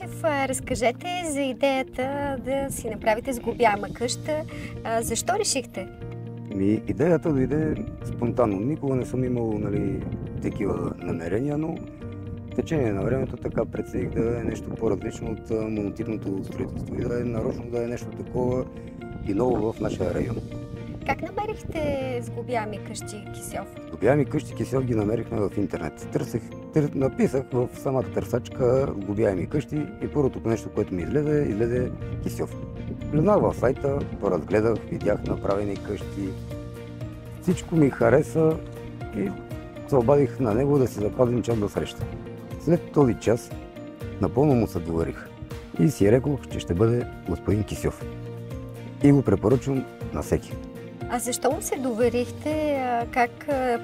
Димчев, разкажете за идеята да си направите сглобяема къща. Защо решихте? Идеята дойде спонтанно. Никога не съм имал такива намерения, но в течение на времето така прецених да е нещо по-различно от монотипното строителство и да е нарочно да е нещо такова и ново в нашия район. Как намерихте сглобяеми къщи Кисьов? Сглобяеми къщи Кисьов ги намерихме в интернет. Написах в самата търсачка сглобяеми къщи и първото нещо, което ми излезе Кисьов. Влезнах в сайта, поразгледах, видях направени къщи. Всичко ми хареса и се обадих на него да си запазим час да среща. След този час напълно му се доверих и си рекох, че ще бъде господин Кисьов. И го препоръчвам на всеки. А защо му се доверихте? Как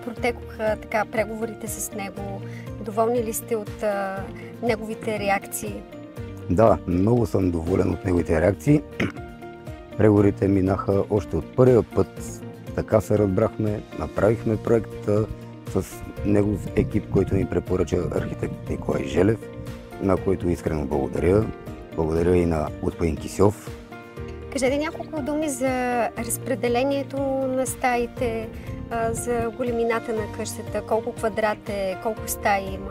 протекоха така преговорите с него? Доволни ли сте от неговите реакции? Да, много съм доволен от неговите реакции. Преговорите минаха още от първия път. Така се разбрахме, направихме проекта с негов екип, който ни препоръча архитект Николай Желев, на който искрено благодаря. Благодаря и на господин Кисьов. Кажете няколко думи за разпределението на стаите, за големината на къщата, колко квадрат е, колко стаи има.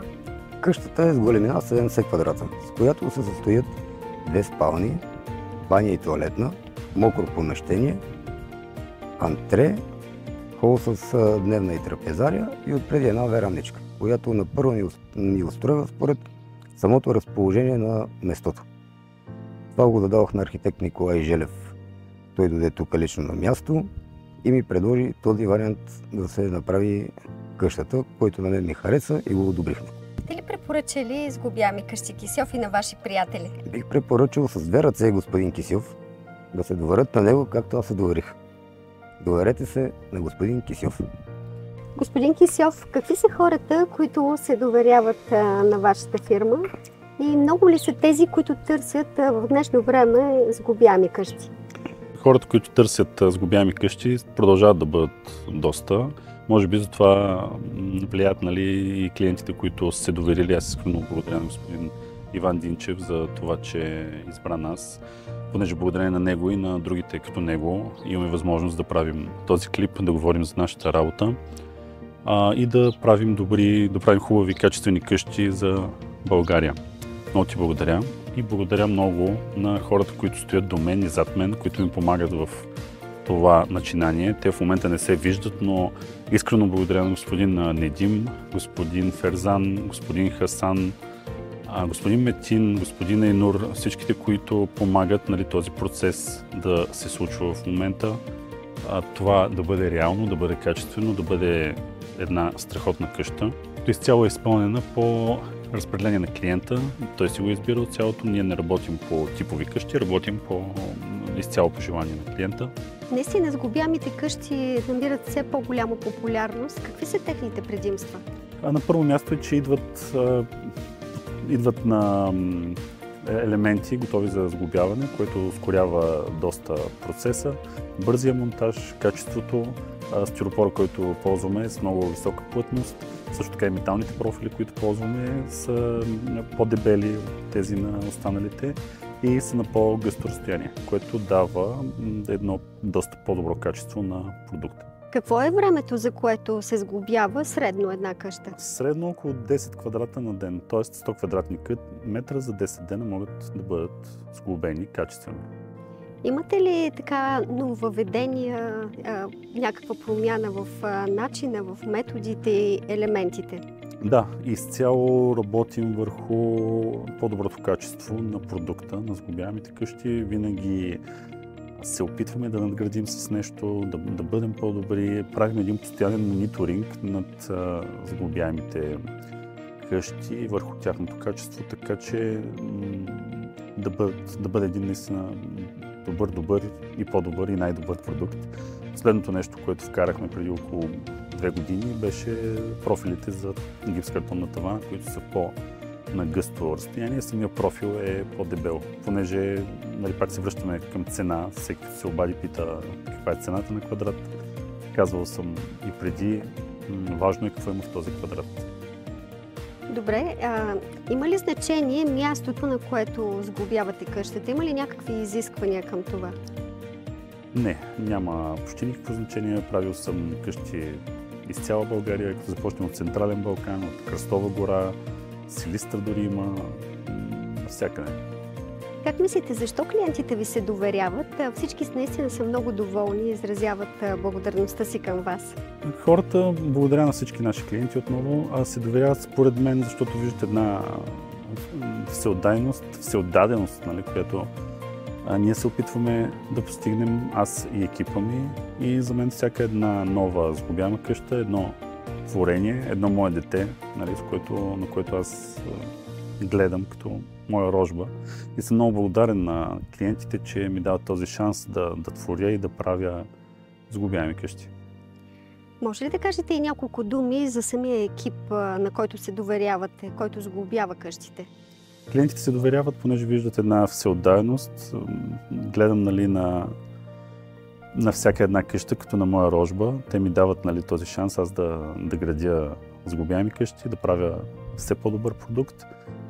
Къщата е с големина 70 квадрата, с която се състоят 2 спални, баня и тоалетна, мокро помещение, антре, хол с дневна и трапезария и отпреди една верандичка, която напърво ни устройва според самото разположение на местото. Това го зададох на архитект Николай Желев. Той дойде тук лично на място и ми предложи този вариант да се направи къщата, който на мен ми хареса и го одобрихме. Бихте ли препоръчали сглобяеми къщи Кисьов и на ваши приятели? Бих препоръчал с 2 ръце господин Кисьов да се доверят на него, както аз се доверих. Доверете се на господин Кисьов. Господин Кисьов, какви са хората, които се доверяват на вашата фирма? И много ли са тези, които търсят в днешно време сглобяеми къщи? Хората, които търсят сглобяеми къщи, продължават да бъдат доста. Може би за това влияят и клиентите, които са се доверили. Аз искрено благодаря на господин Иван Димчев за това, че избра нас. Понеже благодарение на него и на другите като него имаме възможност да правим този клип, да говорим за нашата работа и да правим хубави, качествени къщи за България. Много ти благодаря и благодаря много на хората, които стоят до мен и зад мен, които ми помагат в това начинание. Те в момента не се виждат, но искрено благодаря на господин Недим, господин Ферзан, господин Хасан, господин Метин, господин Айнур, всичките, които помагат този процес да се случва в момента. Това да бъде реално, да бъде качествено, да бъде една страхотна къща. Изцяло е изпълнена по разпределение на клиента. Той си го избира от цялото. Ние не работим по типови къщи, работим изцяло по желание на клиента. Наистина сглобяемите къщи набират все по-голяма популярност. Какви са техните предимства? На първо място е, че идват на елементи, готови за сглобяване, което ускорява доста процеса. Бързия монтаж, качеството, стиропора, който ползваме е с много висока плътност. Също така и металните профили, които ползваме, са по-дебели от тези на останалите и са на по-гъсто разстояние, което дава едно доста по-добро качество на продукта. Какво е времето, за което се сглобява средно една къща? Средно около 10 квадрата на ден, т.е. 100 квадратни метра за 10 дена могат да бъдат сглобени качествено. Имате ли така нововъведения, някаква промяна в начина, в методите и елементите? Да, изцяло работим върху по-доброто качество на продукта, на сглобяемите къщи. Винаги се опитваме да надградим с нещо, да бъдем по-добри. Правим един постоянен мониторинг над сглобяемите къщи върху тяхното качество, така че да бъде един наистина добър и по-добър и най-добър продукт. Последното нещо, което вкарахме преди около 2 години, беше профилите за гипскартон на тавана, които са на гъсто разстояние. Самия профил е по-дебел, понеже пак се връщаме към цена. Всеки се обади, пита каква е цената на квадрат. Казвал съм и преди, важно е какво има в този квадрат. Добре, има ли значение мястото, на което сглобявате къщата? Има ли някакви изисквания към това? Не, няма почти никакво значение. Правил съм къщи из цяла България, като започнем от Централен Балкан, от Кръстова гора, Силистра дори има, навсякъде. Как мислите, защо клиентите ви се доверяват? Всички наистина са много доволни и изразяват благодарността си към вас. Хората, благодаря на всички наши клиенти отново, се доверяват според мен, защото виждат една всеотдаденост, нали, която ние се опитваме да постигнем, аз и екипа ми. И за мен всяка една нова сглобяема къща, едно творение, едно мое дете, нали, на което аз гледам като моя рожба. И съм много благодарен на клиентите, че ми дават този шанс да творя и да правя сглобяеми къщи. Може ли да кажете и няколко думи за самия екип, на който се доверявате, който сглобява къщите? Клиентите се доверяват, понеже виждат една всеотдаденост. Гледам, нали, на всяка една къща, като на моя рожба. Те ми дават, нали, този шанс аз да градя сглобяеми къщи, да правя все по-добър продукт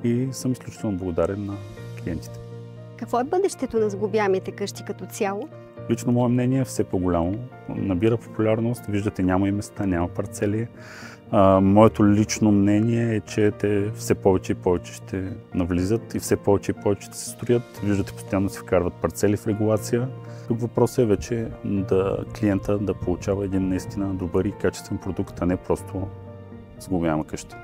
и съм изключително благодарен на клиентите. Какво е бъдещето на сглобяемите къщи като цяло? Лично мое мнение е все по-голямо. Набира популярност. Виждате, няма и места, няма парцели. Моето лично мнение е, че те все повече и повече ще навлизат и все повече и повече ще се строят. Виждате, постоянно се вкарват парцели в регулация. Тук въпросът е вече клиента да получава един наистина добър и качествен продукт, а не просто сглобяема къща.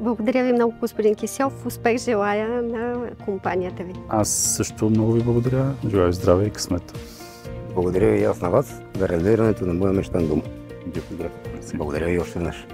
Благодаря ви много, господин Кисьов. Успех желая на компанията ви. Аз също много ви благодаря. Желая здраве и късмет. Благодаря и аз на вас за реализирането на моя мечтан дом. Благодаря. Благодаря и още веднъж.